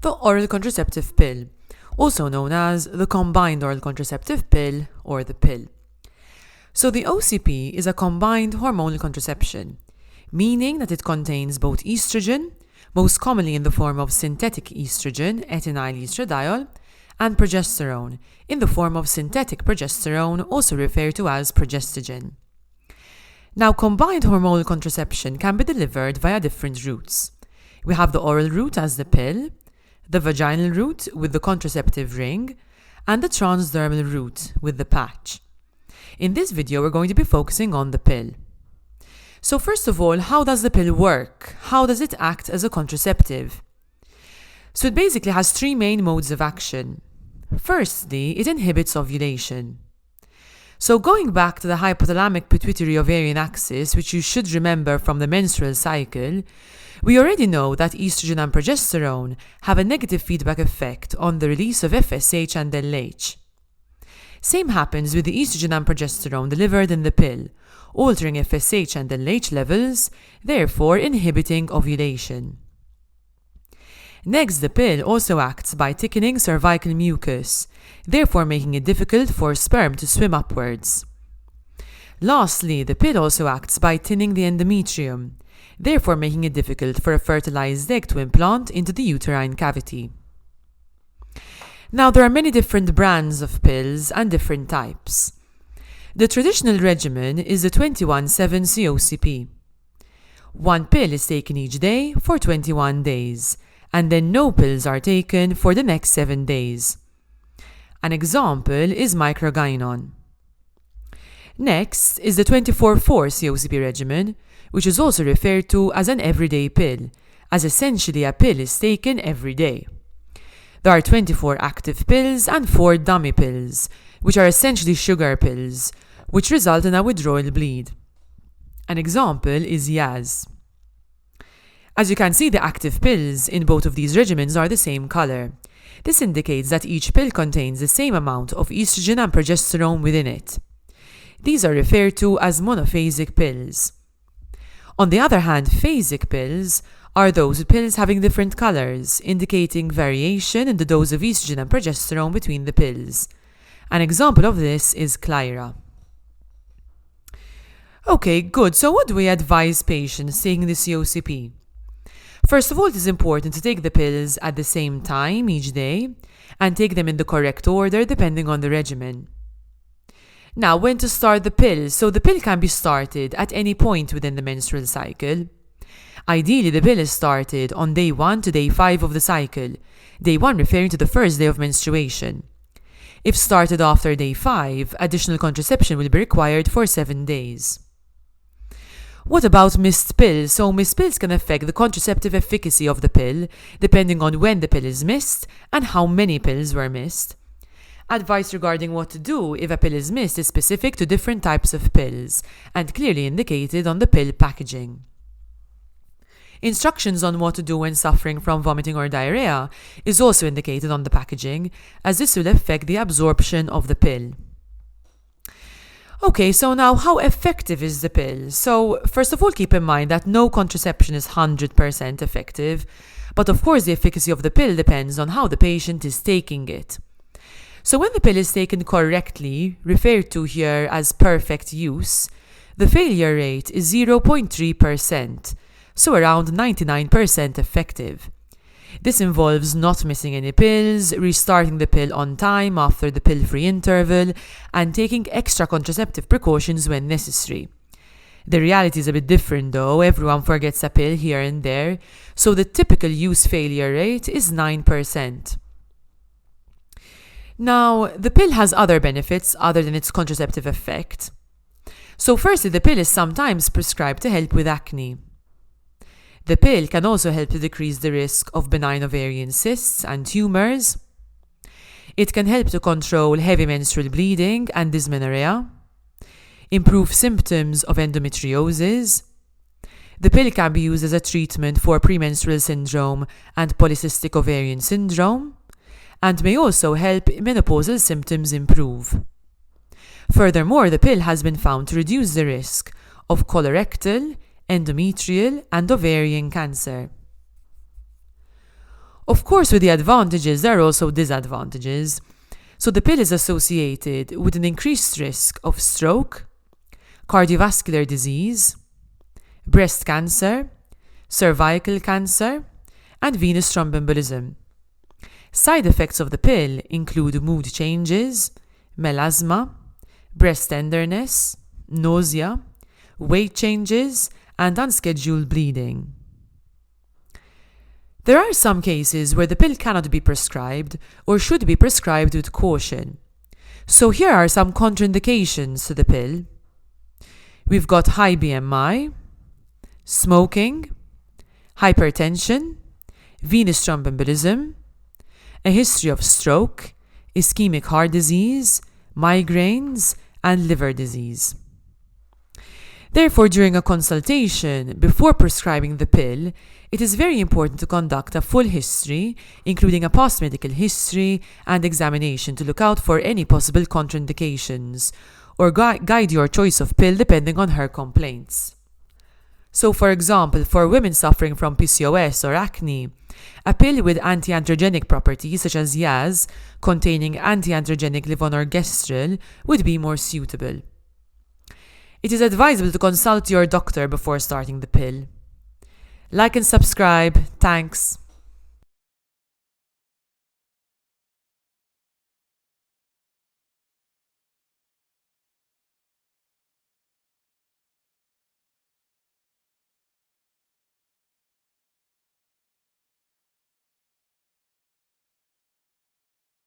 The oral contraceptive pill, also known as the combined oral contraceptive pill or the pill. So the OCP is a combined hormonal contraception, meaning that it contains both estrogen, most commonly in the form of synthetic estrogen, ethinyl estradiol, and progesterone, in the form of synthetic progesterone, also referred to as progestogen. Now, combined hormonal contraception can be delivered via different routes. We have the oral route as the pill, the vaginal route with the contraceptive ring, and the transdermal route with the patch. In this video, we're going to be focusing on the pill. So first of all, how does the pill work? How does it act as a contraceptive? So it basically has three main modes of action. Firstly, it inhibits ovulation. So going back to the hypothalamic pituitary ovarian axis, which you should remember from the menstrual cycle, we already know that estrogen and progesterone have a negative feedback effect on the release of FSH and LH. Same happens with the estrogen and progesterone delivered in the pill, altering FSH and LH levels, therefore inhibiting ovulation. Next, the pill also acts by thickening cervical mucus, therefore making it difficult for sperm to swim upwards. Lastly, the pill also acts by thinning the endometrium, therefore making it difficult for a fertilized egg to implant into the uterine cavity. Now, there are many different brands of pills and different types. The traditional regimen is the 21/7 COCP. One pill is taken each day for 21 days, and then no pills are taken for the next 7 days. An example is microgynon. Next is the 24/4 COCP regimen, which is also referred to as an everyday pill, as essentially a pill is taken every day. There are 24 active pills and 4 dummy pills, which are essentially sugar pills, which result in a withdrawal bleed. An example is Yaz. As you can see, the active pills in both of these regimens are the same color. This indicates that each pill contains the same amount of estrogen and progesterone within it. These are referred to as monophasic pills. On the other hand, phasic pills are those with pills having different colors, indicating variation in the dose of estrogen and progesterone between the pills. An example of this is Clyra. Okay, good. So what do we advise patients taking the COCP? First of all, it is important to take the pills at the same time each day and take them in the correct order depending on the regimen. Now, when to start the pill? So the pill can be started at any point within the menstrual cycle. Ideally, the pill is started on day 1 to day 5 of the cycle, day 1 referring to the first day of menstruation. If started after day 5, additional contraception will be required for 7 days. What about missed pills? So missed pills can affect the contraceptive efficacy of the pill, depending on when the pill is missed and how many pills were missed. Advice regarding what to do if a pill is missed is specific to different types of pills and clearly indicated on the pill packaging. Instructions on what to do when suffering from vomiting or diarrhea is also indicated on the packaging, as this will affect the absorption of the pill. Okay, so now how effective is the pill? So first of all, keep in mind that no contraception is 100% effective, but of course the efficacy of the pill depends on how the patient is taking it. So when the pill is taken correctly, referred to here as perfect use, the failure rate is 0.3%, so around 99% effective. This involves not missing any pills, restarting the pill on time after the pill-free interval, and taking extra contraceptive precautions when necessary. The reality is a bit different though, everyone forgets a pill here and there, so the typical use failure rate is 9%. Now, the pill has other benefits other than its contraceptive effect. So firstly, the pill is sometimes prescribed to help with acne. The pill can also help to decrease the risk of benign ovarian cysts and tumors. It can help to control heavy menstrual bleeding and dysmenorrhea, improve symptoms of endometriosis. The pill can be used as a treatment for premenstrual syndrome and polycystic ovarian syndrome, and may also help menopausal symptoms improve. Furthermore, the pill has been found to reduce the risk of colorectal, endometrial, and ovarian cancer. Of course, with the advantages, there are also disadvantages. So the pill is associated with an increased risk of stroke, cardiovascular disease, breast cancer, cervical cancer, and venous thromboembolism. Side effects of the pill include mood changes, melasma, breast tenderness, nausea, weight changes, and unscheduled bleeding. There are some cases where the pill cannot be prescribed or should be prescribed with caution. So here are some contraindications to the pill. We've got high BMI, smoking, hypertension, venous thromboembolism, a history of stroke, ischemic heart disease, migraines, and liver disease. Therefore, during a consultation, before prescribing the pill, it is very important to conduct a full history, including a past medical history and examination to look out for any possible contraindications, or guide your choice of pill depending on her complaints. So, for example, for women suffering from PCOS or acne, a pill with anti-androgenic properties such as Yaz, containing anti-androgenic levonorgestrel, would be more suitable. It is advisable to consult your doctor before starting the pill. Like and subscribe. Thanks.